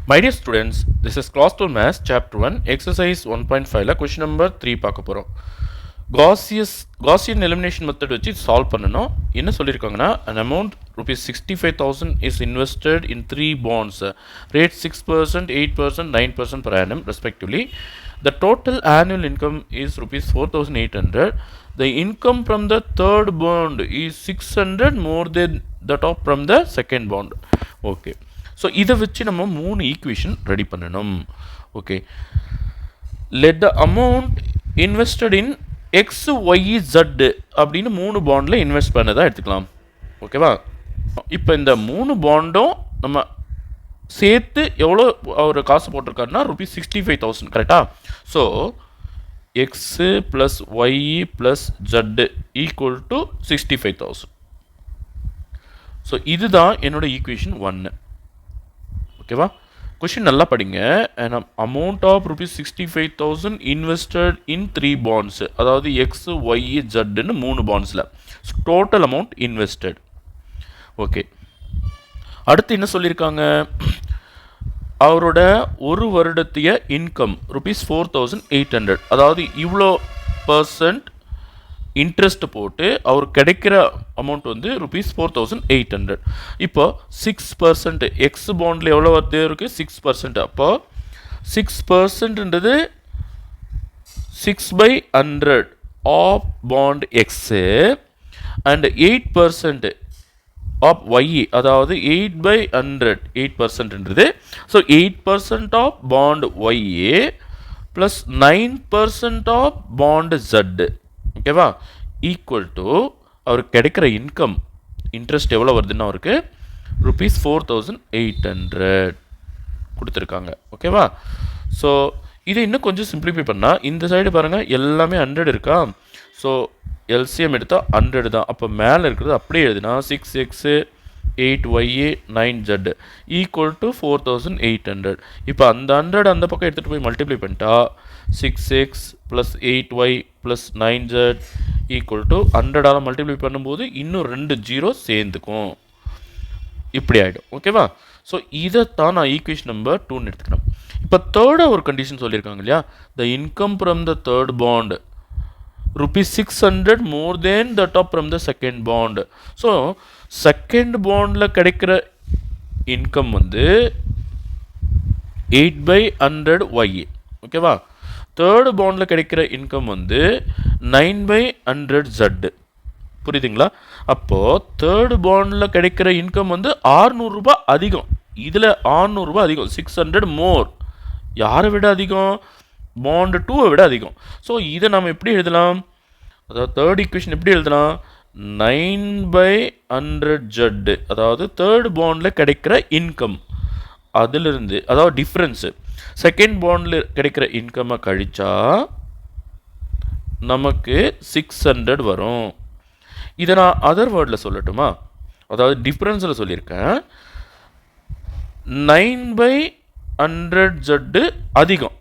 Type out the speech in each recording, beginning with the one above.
My dear students, this is Class 12 Maths Chapter 1 Exercise 1.5 question number 3 பார்க்க போகிறோம். Gaussian elimination method வச்சு solve பண்ணணும். என்ன சொல்லியிருக்காங்கன்னா an amount rupees 65,000 is invested in 3 bonds rate 6%, 8%, 9% per annum respectively. The total annual income is rupees 4,800. The income from the third bond is 600 more than that of from the second bond. Okay. So இதை வச்சு நம்ம 3 equation ready பண்ணணும். Okay, let the amount invested in x y z அப்படின்னு 3 பாண்டில் invest பண்ணதாக எடுத்துக்கலாம். ஓகேவா? இப்போ இந்த 3 பாண்டும் நம்ம சேர்த்து எவ்வளோ அவர் காசு போட்டிருக்காருன்னா rupees 65,000 கரெக்டாக? So x plus y plus z equal to 65,000. So இதுதான் என்னோட ஈக்குவேஷன் 1. ஓகேவா? கொஷின் நல்லா படிங்க. Amount of rupees 65,000 invested in 3 bonds, அதாவது எக்ஸ் ஒய் ஜட்னு 3 பாண்ட்ஸில் டோட்டல் அமௌண்ட் இன்வெஸ்டட். ஓகே, அடுத்து என்ன சொல்லியிருக்காங்க? அவரோட ஒரு வருடத்திய இன்கம் rupees 4,800, அதாவது இவ்வளோ பர்சன்ட் இன்ட்ரெஸ்ட் போட்டு அவர் கிடைக்கிற அமௌண்ட் வந்து rupees 4,800. இப்போ 6% எக்ஸ் பாண்டில் எவ்வளோ வருது இருக்குது? 6%. அப்போ 6%ன்றது 6/100 of bond x and 8% of y, அதாவது 8/100 8%ன்றது. So 8% of bond y plus 9% of bond z. ஓகேவா? ஈக்குவல் டு அவருக்கு கிடைக்கிற இன்கம் இன்ட்ரெஸ்ட் எவ்வளோ வருதுன்னா அவருக்கு rupees 4,800 கொடுத்துருக்காங்க. ஓகேவா? ஸோ இதை இன்னும் கொஞ்சம் சிம்பிளிஃபை பண்ணால் இந்த சைடு பாருங்கள் எல்லாமே 100 இருக்கா? ஸோ எல்சிஎம் எடுத்தால் 100 தான். அப்போ மேலே இருக்கிறது அப்படியே எழுதுனா 6x 8y 9z equal to 4,800. இப்போ அந்த 100 அந்த பக்கம் எடுத்துகிட்டு போய் மல்டிப்ளை பண்ணிட்டா 6x plus 8y plus 9z equal to 100ஆல் மல்டிப்ளை பண்ணும்போது இன்னும் 2 ஜீரோ சேர்ந்துக்கும். இப்படி ஆகிடும். ஓகேவா? ஸோ இதைத்தான் நான் ஈக்குவேஷன் நம்பர் 2ன்னு எடுத்துக்கணும். இப்போ தேர்டாக ஒரு கண்டிஷன் சொல்லியிருக்காங்க இல்லையா? The income from the third bond rupees 600 more than that of from the second bond. So second பாண்டில் கிடைக்கிற இன்கம் வந்து 8/100 ஒய். ஓகேவா? தேர்டு பாண்டில் கிடைக்கிற இன்கம் வந்து 9/100 ஜட்டு. புரியுதுங்களா? அப்போது தேர்டு பாண்டில் கிடைக்கிற இன்கம் வந்து 600 ரூபாய் அதிகம். இதில் 600 ரூபாய் அதிகம். 600 மோர். யாரை விட அதிகம்? பாண்ட் 2 விட அதிகம். ஸோ இதை நம்ம எப்படி எழுதலாம்? அதாவது தேர்ட் ஈக்குவேஷன் எப்படி எழுதலாம்? 9/100 ஜட்டு, அதாவது தேர்ட் பாண்டில் கிடைக்கிற இன்கம் அதிலிருந்து, அதாவது டிஃப்ரென்ஸு செகண்ட் பாண்டில் கிடைக்கிற இன்கம்மை கழிச்சா நமக்கு 600 வரும். இதை நான் அதர் வேர்டில் சொல்லட்டுமா? அதாவது டிஃப்ரென்ஸில் சொல்லியிருக்கேன். 9/100 ஜட்டு அதிகம்.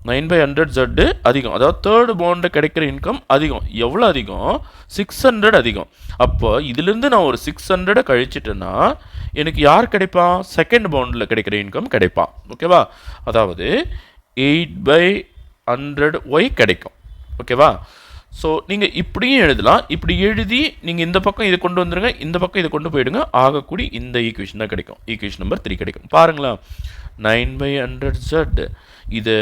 9/100 ஜட்டு அதிகம், அதாவது தேர்டு பாண்டில் கிடைக்கிற இன்கம் அதிகம். எவ்வளோ அதிகம்? 600 அதிகம். அப்போ இதிலிருந்து நான் ஒரு 600 கழிச்சிட்டேன்னா எனக்கு யார் கிடைப்பான்? செகண்ட் பாண்டில் கிடைக்கிற இன்கம் கிடைப்பான். ஓகேவா? அதாவது 8/100 ஒய் கிடைக்கும். ஓகேவா? ஸோ நீங்கள் இப்படியும் எழுதலாம். இப்படி எழுதி நீங்கள் இந்த பக்கம் இதை கொண்டு வந்துடுங்க, இந்த பக்கம் இதை கொண்டு போயிடுங்க. ஆகக்கூடி இந்த ஈக்குவேஷன் தான் கிடைக்கும். ஈக்குவேஷன் நம்பர் 3 கிடைக்கும். பாருங்களா, 9/100 ஜட், இது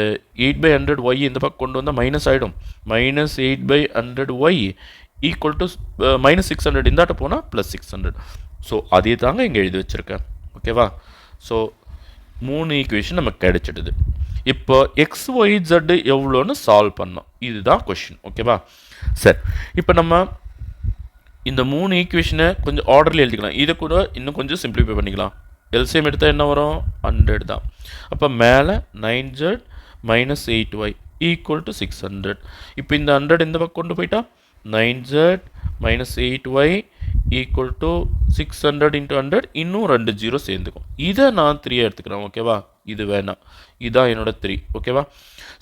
8/100 ஒய் இந்த பக்கம் கொண்டு வந்தால் மைனஸ் ஆகிடும். மைனஸ் 8/100 ஒய் ஈக்குவல் டு -600 இந்தாட்ட போனால் +600. ஸோ அதே தாங்க இங்கே எழுதி வச்சுருக்கேன். ஓகேவா? ஸோ 3 ஈக்குவேஷன் நமக்கு கிடைச்சிடுது. இப்போ எக்ஸ் ஒய் ஜட்டு எவ்வளோன்னு சால்வ் பண்ணோம். இதுதான் கொஷின். ஓகேவா? சரி, இப்போ நம்ம இந்த 3 ஈக்குவேஷனை கொஞ்சம் ஆர்டரில் எழுதிக்கலாம். இதை கூட இன்னும் கொஞ்சம் சிம்பிளிஃபை பண்ணிக்கலாம். எல்சிஎம் எடுத்தால் என்ன வரும்? 100 தான். அப்போ மேலே 9z minus 8y equal to 600. இப்போ இந்த 100 இந்த பக்கம் கொண்டு போயிட்டா 9z minus 8y equal to 600 into 100, இன்னும் 2 ஜீரோ சேர்ந்துக்கும். இதை நான் 3 எடுத்துக்கிறேன். ஓகேவா? இது வேணாம், இதுதான் என்னோட 3. ஓகேவா?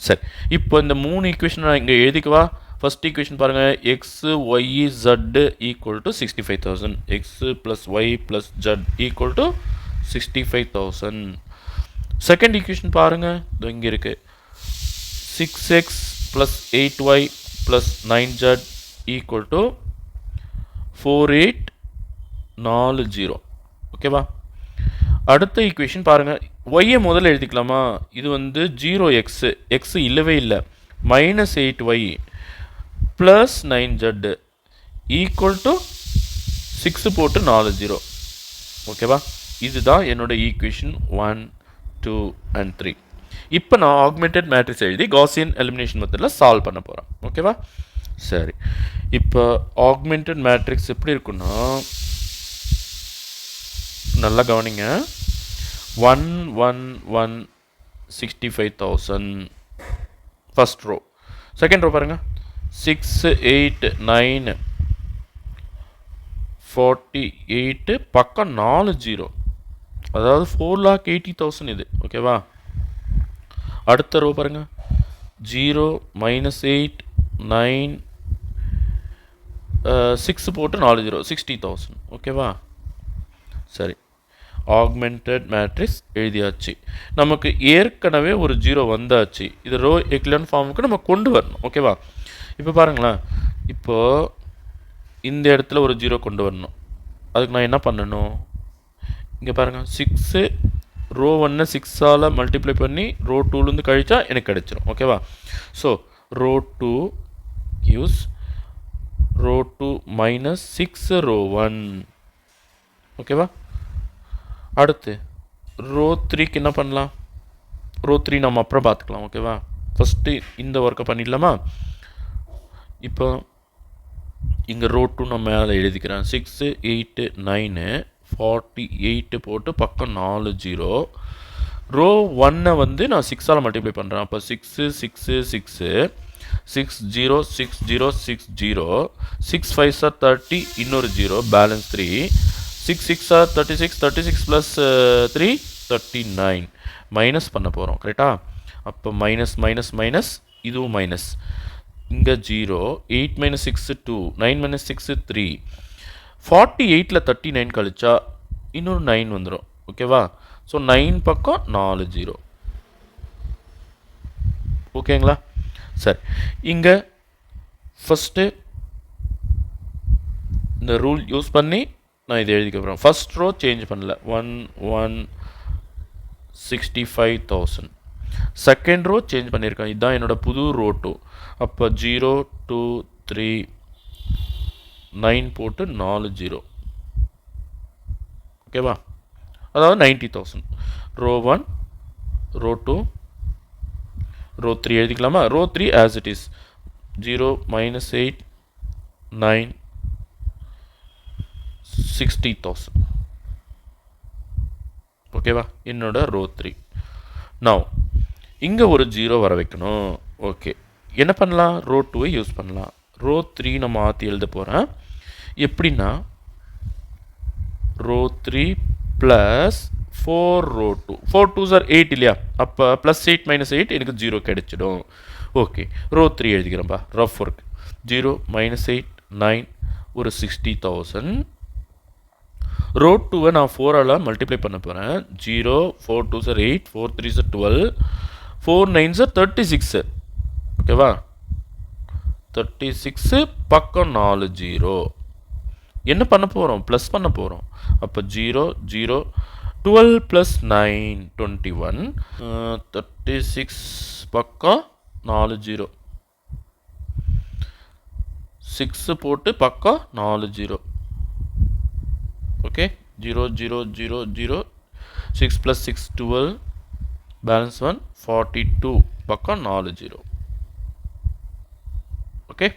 சரி, இப்போ இந்த 3 ஈக்குவேஷன் நான் இங்கே எழுதிக்குவா. ஃபர்ஸ்ட் ஈக்குவேஷன் பாருங்கள், x y z equal to 65,000. X plus y plus z equal to 65,000. Second equation பாருங்கள், இது இங்கே இருக்குது. 6x plus 8y plus 9z equal to 4840. ஓகேவா? அடுத்த ஈக்குவேஷன் பாருங்கள், ஒய்யை முதல்ல எழுதிக்கலாமா? இது வந்து 0x, எக்ஸ் இல்லவே இல்லை, -8y plus 9z equal to 6 போட்டு 40. ஓகேவா? இதுதான் என்னோட ஈக்குவேஷன் 1, 2 and 3. இப்போ நான் ஆக்மெண்டட் மேட்ரிக்ஸ் எழுதி காசியன் எலிமினேஷன் மெத்தடில் சால்வ் பண்ண போகிறேன். ஓகேவா? சரி, இப்போ ஆக்மெண்டட் மேட்ரிக்ஸ் எப்படி இருக்குன்னா, நல்லா கவனிங்க. 1 1 1 65,000 ஃபர்ஸ்ட் ரோ. செகண்ட் ரோ பாருங்கள், 6 8 9 48, பக்கம் 4 0, அதாவது 4,80,000 இது. ஓகேவா? அடுத்த ரோ பாருங்கள், 0 -8 9 6 போட்டு 4 0 60,000. ஓகேவா? சரி, ஆக்மெண்டட் மேட்ரிக்ஸ் எழுதியாச்சு. நமக்கு ஏற்கனவே ஒரு 0 வந்தாச்சு. இது ரோ எக்லன் ஃபார்முக்கு நம்ம கொண்டு வரணும். ஓகேவா? இப்போ பாருங்களேன், இப்போது இந்த இடத்துல ஒரு 0 கொண்டு வரணும். அதுக்கு நான் என்ன பண்ணணும்? இங்கே பாருங்கள், 6 ரோ 1 6ஆல் மல்டிப்ளை பண்ணி ரோ 2லேருந்து கழிச்சா எனக்கு கிடைச்சிரும். ஓகேவா? So row 2 gives row 2 -6 row 1. ஓகேவா? அடுத்து ரோ 3க்கு என்ன பண்ணலாம்? ரோ 3 நம்ம அப்புறம் பார்த்துக்கலாம். ஓகேவா? ஃபஸ்ட்டு இந்த ஒர்க்கை பண்ணிடலாமா? இப்போ இங்கே ரோ 2 நம்ம மேலே எழுதிக்கிறேன். 6 8 9 48 போட்டு பக்கம் 4 0. ரோ 1 வந்து நான் 6ஆல் மல்டிப்ளை பண்ணுறேன். அப்போ 6 6 6 6 0 6 0 6 0 6 5 are 30, இன்னொரு 0, பேலன்ஸ் 3. 6 6 are 36, 36 plus 3 39. மைனஸ் பண்ண போகிறோம். கரெக்டா? அப்போ மைனஸ் மைனஸ் மைனஸ், இதுவும் மைனஸ். இங்கே 0, 8 - 6 2, 9 - 6 3. 48ல் 39 கழிச்சா இன்னொரு 9 வந்துடும். ஓகேவா? ஸோ 9 பக்கம் 4 0. ஓகேங்களா? சரி, இங்கே ஃபஸ்ட்டு இந்த ரூல் யூஸ் பண்ணி நான் இதை எழுதிக்க போகிறேன். ஃபஸ்ட் ரோ சேஞ்ச் பண்ணல, 1 1 65,000. செகண்ட் ரோ சேஞ்ச் பண்ணியிருக்கேன், இதுதான் என்னோட புது ரோ 2. அப்போ 0 2 3 9 போட்டு 4 0. ஓகேவா? அதாவது 90,000. ரோ 1 ரோ 2 ரோ 3 எழுதிக்கலாமா? Row 3 as it is 0 -8 9 60,000. ஓகேவா? என்னோட ரோ 3. நவ் இங்கே ஒரு 0 வர வைக்கணும். ஓகே, என்ன பண்ணலாம்? ரோ 2வை யூஸ் பண்ணலாம். ரோ 3 நான் மாற்றி எழுத போகிறேன். எப்படின்னா, row 3 plus 4 row 2. 4 2s are 8 இல்லையா? அப்போ ப்ளஸ் 8 - 8 எனக்கு 0 கிடைச்சிடும். ஓகே, ரோ 3 எழுதிக்கிறேன்ப்பா, ரஃப் ஒர்க். 0 -8 9 ஒரு 60,000. ரோ 2வை நான் 4ஆல் மல்டிப்ளை பண்ண போகிறேன். 0 4 2s are 8, 4 3s are 12, 4 9s are 36. ஓகேவா? 36 பக்கம் 4 0. என்ன பண்ண போகிறோம்? ப்ளஸ் பண்ண போகிறோம். அப்போ 0 0 12 + 9 21. 36 பக்கம் 4 0. 6 போட்டு பக்கம் 4 0. ஓகே, 0 0 0 0 6 + 6 12, பேலன்ஸ் 1 42 பக்கம் 4 0. ஓகே,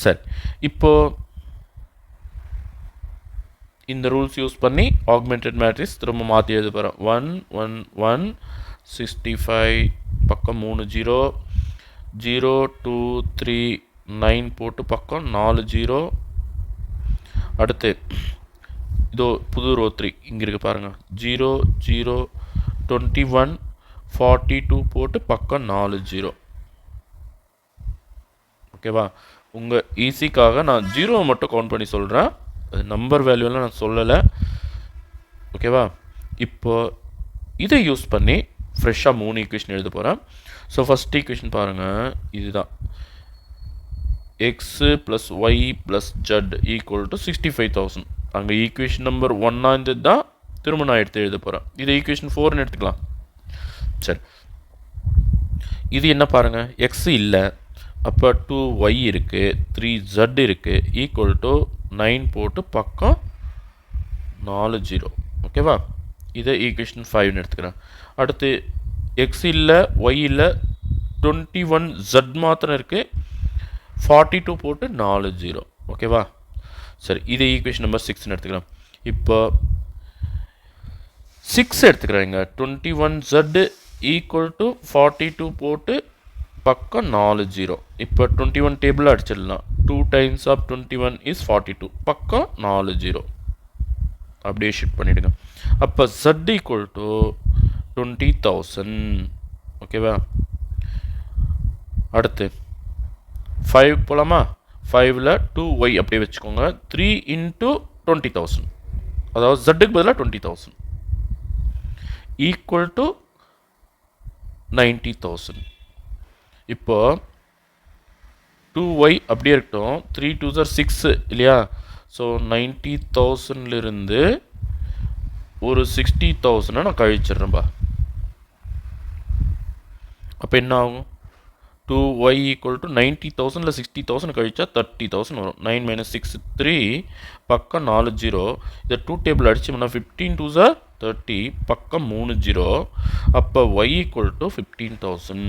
சரி, இப்போது இந்த ரூல்ஸ் யூஸ் பண்ணி ஆக்மெண்டட் மேட்ரிக்ஸ் திரும்ப மாற்றி எழுத போகிறோம். 1 1 1 65 பக்கம் 3 0 0 2 3 9 போட்டு பக்கம் 4 0. அடுத்து இதோ புது ரோ 3 இங்கே இருக்குது பாருங்கள். 0 0 21 42 போட்டு பக்கம் 4 0. ஓகேவா? உங்கள் ஈஸிக்காக நான் 0 மட்டும் கவுண்ட் பண்ணி சொல்கிறேன், நம்பர் வேல்யூலாம் நான் சொல்லலை. ஓகேவா? இப்போ இதை யூஸ் பண்ணி ஃப்ரெஷ்ஷாக 3 ஈக்குவேஷன் எழுத போகிறேன். ஸோ ஃபஸ்ட் ஈக்குவேஷன் பாருங்கள், இதுதான் x plus y plus z equal to 65,000. அங்கே ஈக்குவேஷன் நம்பர் 1 இருந்தது தான் திரும்ப நான் எடுத்து எழுத போகிறேன். இதை ஈக்குவேஷன் 4ன்னு எடுத்துக்கலாம். சரி, இது என்ன பாருங்கள், எக்ஸ் இல்லை, அப்போ 2y இருக்குது, 3z இருக்குது, ஈக்குவல் டு 9 போட்டு பக்கம் 4 0. ஓகேவா? இதை ஈக்குவேஷன் 5ன்னு எடுத்துக்கிறேன். அடுத்து எக்ஸ் இல்லை, ஒய் இல்லை, 21z மாத்திரம் இருக்குது, 42 போட்டு 4 0. ஓகேவா? சரி, இதை ஈக்குவேஷன் நம்பர் 6ன்னு எடுத்துக்கிறேன். இப்போ 6 எடுத்துக்கிறேங்க. 21z ஈக்குவல் டு 42 போட்டு பக்கம் 4 0. இப்போ 21 டேபிளில் அடிச்சிடலாம். 2 டைம்ஸ் ஆஃப் 21 இஸ் 42, பக்கம் 4 0. அப்படியே ஷிஃப்ட் பண்ணிவிடுங்க. அப்போ z ஈக்குவல் டு 20,000. ஓகேவா? அடுத்து 5 போகலாமா? 5ல் 2y அப்படியே வச்சுக்கோங்க. 3 இன்ட்டு 20,000, அதாவது ஜட்டுக்கு பதிலாக 20,000 ஈக்குவல் டு 90,000. இப்போ 2y அப்படியே இருக்கட்டும். 3 2s are 6 இல்லையா? ஸோ 90,000லிருந்து ஒரு 60,000 நான் கழிச்சிடுறேன்பா. அப்போ என்ன ஆகும்? 2y ஈக்குவல் டு 90,000ல் 60,000 கழிச்சா 30,000 வரும். 9 மைனஸ் 6 3, பக்கம் 4 0. இதை 2 டேபிள் அடிச்சோம்னா 15 2s are 30, பக்கம் 3 0. அப்போ y ஈக்குவல் டு 15,000.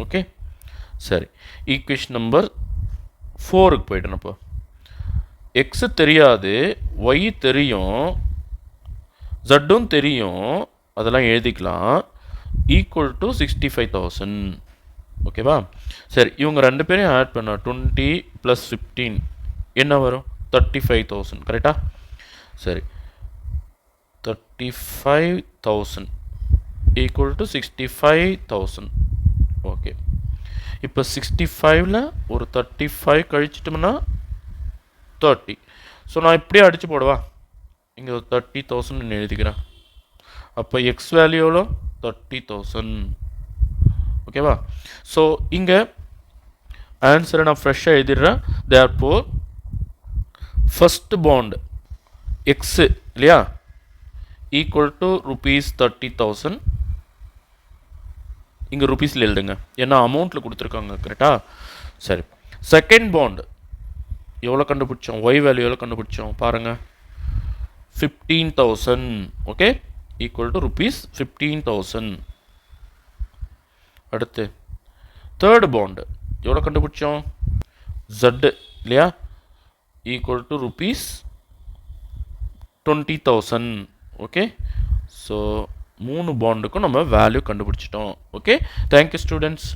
ஓகே, சரி, ஈக்குவேஷன் நம்பர் 4க்கு போய்ட்டேன். அப்போ எக்ஸு தெரியாது, ஒய் தெரியும், ஜட்டும் தெரியும், அதெல்லாம் எழுதிக்கலாம். Equal to 65,000. ஓகேவா? சரி, இவங்க ரெண்டு பேரையும் ஆட் பண்ண 20 + 15 என்ன வரும்? 35,000. கரெக்டா? சரி, 35,000 ஈக்குவல் டு 65,000. ஓகே, இப்போ 65ல் ஒரு 35 கழிச்சிட்டோம்னா 30. ஸோ நான் இப்படியே அடித்து போடுவா, இங்கே ஒரு 30,000 எழுதிக்கிறேன். அப்போ எக்ஸ் வேல்யூவில் 30,000. ஓகேவா? ஸோ இங்கே ஆன்சரை நான் ஃப்ரெஷ்ஷாக எழுதிடுறேன். தேர்ஃபோர் ஃபஸ்ட் பாண்ட் எக்ஸு இல்லையா ஈக்குவல் டு ₹30,000. இங்கே ருபீஸில் எழுதுங்க, ஏன்னா அமௌண்ட்டில் கொடுத்துருக்காங்க. கரெக்டா? சரி, செகண்ட் பாண்ட் எவ்வளோ கண்டுபிடிச்சோம்? ஒய் வேல்யூ எவ்வளோ கண்டுபிடிச்சோம் பாருங்கள், 15,000. Okay, equal to ₹15,000. அடுத்து தேர்ட் பாண்ட் எவ்வளோ கண்டுபிடிச்சோம்? ஜட் இல்லையா, ஈக்குவல் டு ₹20,000. ஓகே, ஸோ 3 பாண்டுக்கும் நம்ம வேல்யூ கண்டுபிடிச்சிட்டோம். Okay, thank you students.